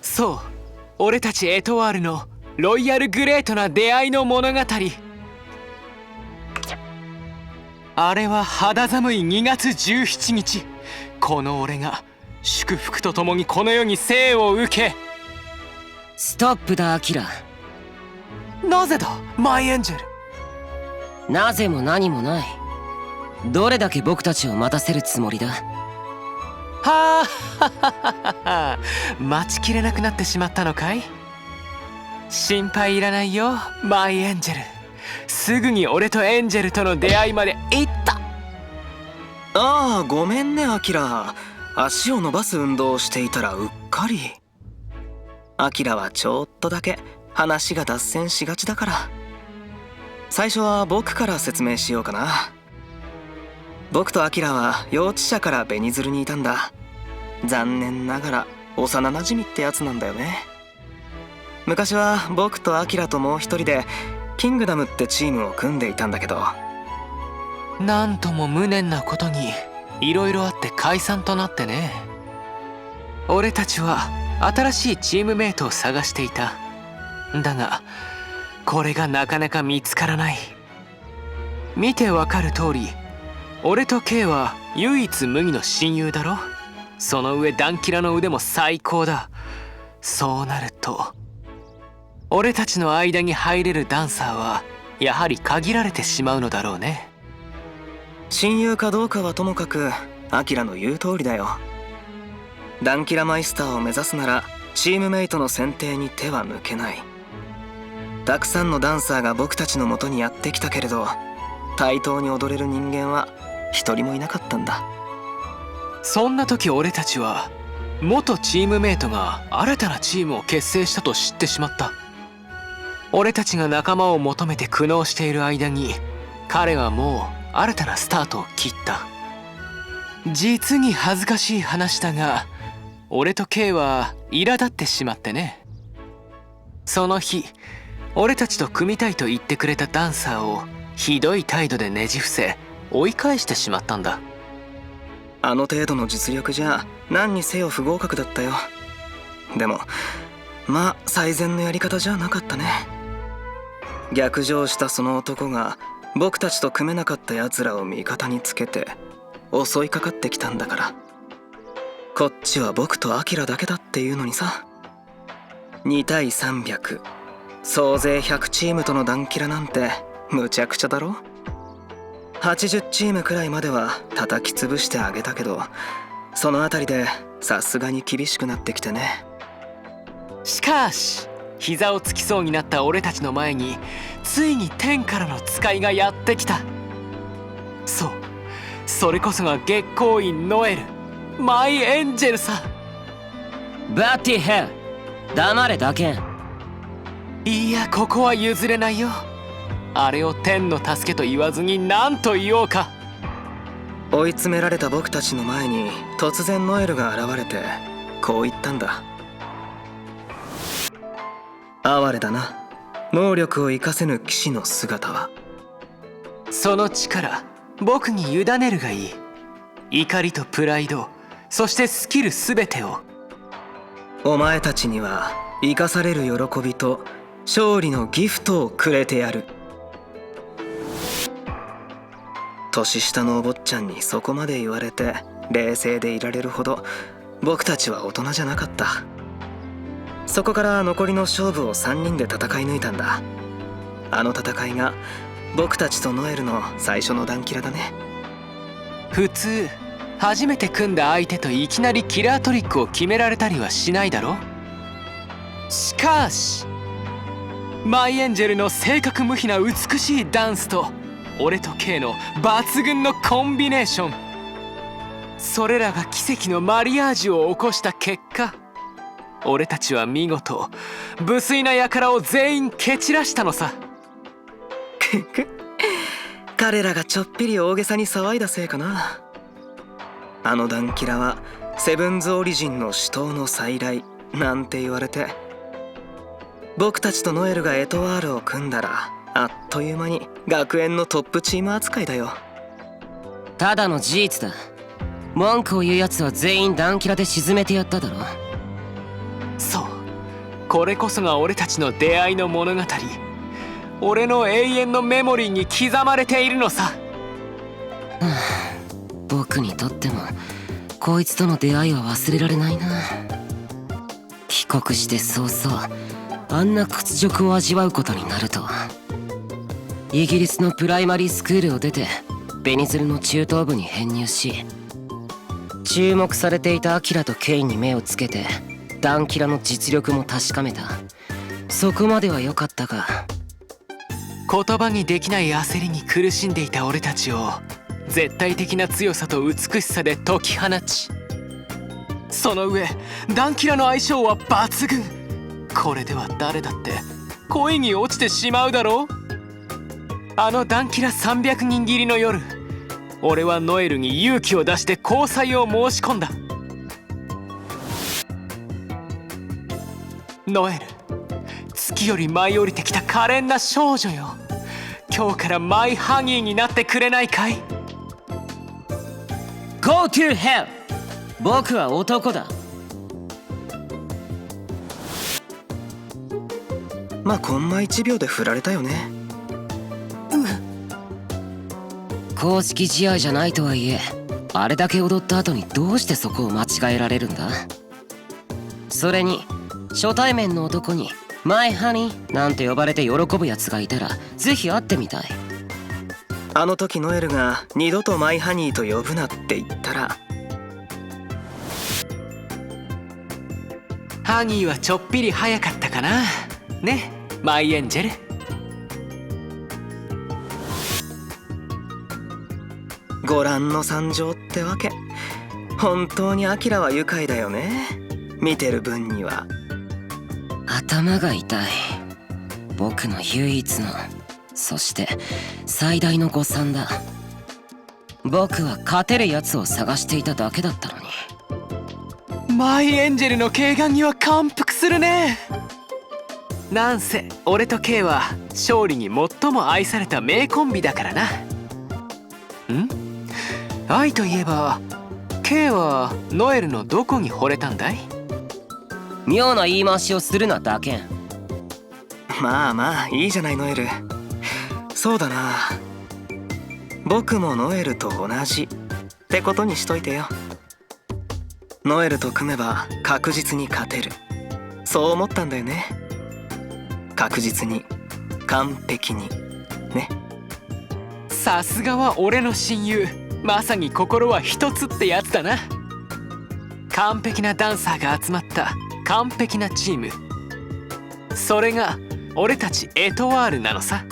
そう、俺たちエトワールのロイヤルグレートな出会いの物語。あれは肌寒い2月17日、この俺が祝福とともにこの世に生を受け。ストップだアキラ。なぜだマイエンジェル。なぜも何もない。どれだけ僕たちを待たせるつもりだ。はあ待ちきれなくなってしまったのかい。心配いらないよマイエンジェル。すぐに俺とエンジェルとの出会いまで行った。ああ、ごめんねアキラ。足を伸ばす運動をしていたらうっかり。アキラはちょっとだけ話が脱線しがちだから。最初は僕から説明しようかな。僕とアキラは幼稚舎からベニズルにいたんだ。残念ながら幼なじみってやつなんだよね。昔は僕とアキラともう一人でキングダムってチームを組んでいたんだけど、なんとも無念なことにいろいろあって解散となってね。俺たちは新しいチームメイトを探していた。だがこれがなかなか見つからない。見てわかる通り、俺と K は唯一無二の親友だろ。その上ダンキラの腕も最高だ。そうなると俺たちの間に入れるダンサーはやはり限られてしまうのだろうね。親友かどうかはともかくアキラの言う通りだよ。ダンキラマイスターを目指すならチームメイトの選定に手は抜けない。たくさんのダンサーが僕たちの元にやってきたけれど、対等に踊れる人間は一人もいなかったんだ。そんな時俺たちは元チームメイトが新たなチームを結成したと知ってしまった。俺たちが仲間を求めて苦悩している間に彼はもう新たなスタートを切った。実に恥ずかしい話だが、俺と K は苛立ってしまってね。その日俺たちと組みたいと言ってくれたダンサーをひどい態度でねじ伏せ追い返してしまったんだ。あの程度の実力じゃ何にせよ不合格だったよ。でもまあ最善のやり方じゃなかったね。逆上したその男が僕たちと組めなかったやつらを味方につけて襲いかかってきたんだから。こっちは僕とアキラだけだっていうのにさ。2対300、総勢100チームとのダンキラなんてむちゃくちゃだろ。80チームくらいまでは叩き潰してあげたけど、そのあたりでさすがに厳しくなってきてね。しかし膝をつきそうになった俺たちの前についに天からの使いがやってきた。そう、それこそが月光院ノエル、マイエンジェルさ。バッティヘル、黙れだけん。いや、ここは譲れないよ。あれを天の助けと言わずに何と言おうか。追い詰められた僕たちの前に突然ノエルが現れてこう言ったんだ。哀れだな、能力を生かせぬ騎士の姿は。その力僕に委ねるがいい。怒りとプライド、そしてスキル全てを。お前たちには生かされる喜びと勝利のギフトをくれてやる。年下のお坊ちゃんにそこまで言われて冷静でいられるほど僕たちは大人じゃなかった。そこから残りの勝負を3人で戦い抜いたんだ。あの戦いが僕たちとノエルの最初のダンキラだね。普通初めて組んだ相手といきなりキラートリックを決められたりはしないだろ。しかしマイエンジェルの正確無比な美しいダンスと俺と K の抜群のコンビネーション、それらが奇跡のマリアージュを起こした結果、俺たちは見事無粋な輩を全員蹴散らしたのさ。彼らがちょっぴり大げさに騒いだせいかな。あのダンキラはセブンズオリジンの死闘の再来なんて言われて、僕たちとノエルがエトワールを組んだらあっという間に学園のトップチーム扱いだよ。ただの事実だ。文句を言うやつは全員ダンキラで沈めてやっただろ。そう、これこそが俺たちの出会いの物語。俺の永遠のメモリーに刻まれているのさ。僕にとってもこいつとの出会いは忘れられないな。帰国して早々あんな屈辱を味わうことになるとは。イギリスのプライマリースクールを出てベニズルの中等部に編入し、注目されていたアキラとケインに目をつけてダンキラの実力も確かめた。そこまでは良かったが、言葉にできない焦りに苦しんでいた俺たちを絶対的な強さと美しさで解き放ち、その上ダンキラの相性は抜群。これでは誰だって恋に落ちてしまうだろう。あのダンキラ300人斬りの夜、俺はノエルに勇気を出して交際を申し込んだ。ノエル、月より舞い降りてきた可憐な少女よ。今日からマイハニーになってくれないかい？ Go to hell! 僕は男だ。まあコンマ1秒で振られたよね。公式試合じゃないとはいえ、あれだけ踊った後にどうしてそこを間違えられるんだ？それに初対面の男にマイハニーなんて呼ばれて喜ぶやつがいたらぜひ会ってみたい。あの時ノエルが二度とマイハニーと呼ぶなって言ったら、ハニーはちょっぴり早かったかな。ね、マイエンジェル。ご覧の惨状ってわけ。本当にアキラは愉快だよね、見てる分には。頭が痛い。僕の唯一の、そして最大の誤算だ。僕は勝てるやつを探していただけだったのに。マイエンジェルの慧眼には感服するね。なんせ俺とケイは勝利に最も愛された名コンビだからな。愛といえばケイはノエルのどこに惚れたんだい？妙な言い回しをするなだけん。まあまあいいじゃないノエル。そうだな、僕もノエルと同じってことにしといてよ。ノエルと組めば確実に勝てる、そう思ったんだよね。確実に、完璧にね。さすがは俺の親友。まさに心は一つってやつだな。完璧なダンサーが集まった完璧なチーム、それが俺たちエトワールなのさ。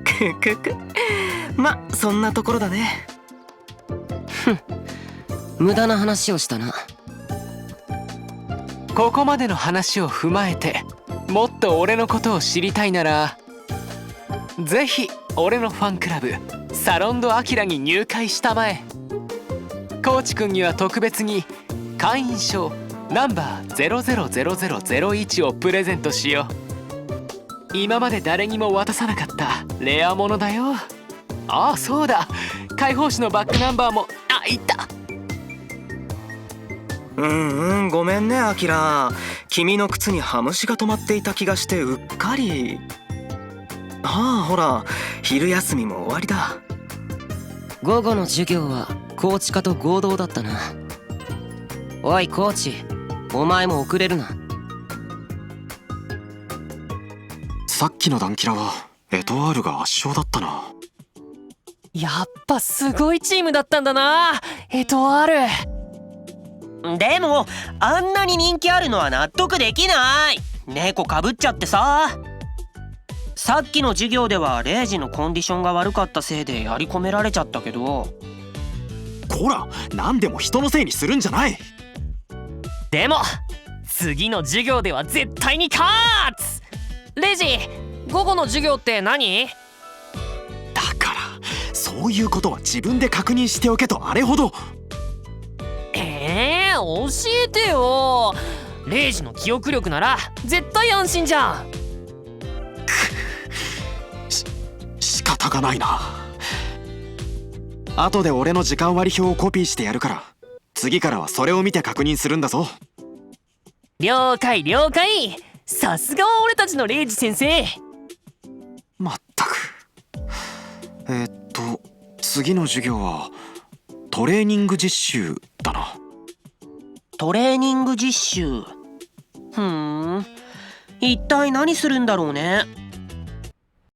くくく、まそんなところだね。無駄な話をしたな。ここまでの話を踏まえてもっと俺のことを知りたいなら、ぜひ俺のファンクラブサロンドアキラに入会したまえ。コーチくんには特別に会員証ナンバー000001をプレゼントしよう。今まで誰にも渡さなかったレアものだよ。ああそうだ、解放誌のバックナンバーも。あ、いった。ごめんねアキラ、君の靴にハムシが止まっていた気がしてうっかり。ああほら、昼休みも終わりだ。午後の授業はコーチ科と合同だったな。おいコーチ、お前も遅れるな。さっきのダンキラはエトワールが圧勝だったな。やっぱすごいチームだったんだな、エトワール。でもあんなに人気あるのは納得できない。猫かぶっちゃってさ。さっきの授業ではレイジのコンディションが悪かったせいでやり込められちゃったけど。こら、何でも人のせいにするんじゃない。でも次の授業では絶対に勝つ。レイジ、午後の授業って何？だからそういうことは自分で確認しておけとあれほど。教えてよ。レイジの記憶力なら絶対安心じゃん。仕方がないな。後で俺の時間割表をコピーしてやるから、次からはそれを見て確認するんだぞ。了解了解。さすがは俺たちのレイジ先生。まったく。次の授業はトレーニング実習だな。トレーニング実習。一体何するんだろうね。